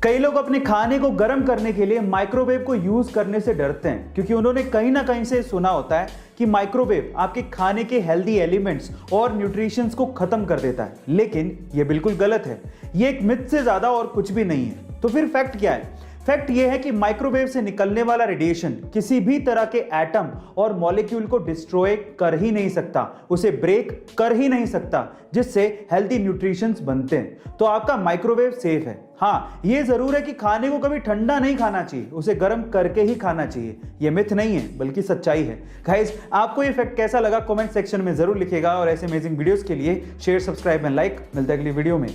कई लोग अपने खाने को गर्म करने के लिए माइक्रोवेव को यूज करने से डरते हैं क्योंकि उन्होंने कहीं ना कहीं से सुना होता है कि माइक्रोवेव आपके खाने के हेल्दी एलिमेंट्स और न्यूट्रिशंस को खत्म कर देता है। लेकिन यह बिल्कुल गलत है। यह एक मिथ से ज्यादा और कुछ भी नहीं है। तो फिर फैक्ट क्या है? फैक्ट यह है कि माइक्रोवेव से निकलने वाला रेडिएशन किसी भी तरह के एटम और मॉलिक्यूल को डिस्ट्रॉय कर ही नहीं सकता, उसे ब्रेक कर ही नहीं सकता, जिससे हेल्दी न्यूट्रिशंस बनते हैं। तो आपका माइक्रोवेव सेफ है। हाँ, यह जरूर है कि खाने को कभी ठंडा नहीं खाना चाहिए, उसे गर्म करके ही खाना चाहिए। यह मिथ नहीं है बल्कि सच्चाई है। गाइस, आपको यह फैक्ट कैसा लगा कमेंट सेक्शन में जरूर लिखिएगा और ऐसे अमेजिंग वीडियोस के लिए शेयर, सब्सक्राइब एंड लाइक। मिलते हैं अगली वीडियो में।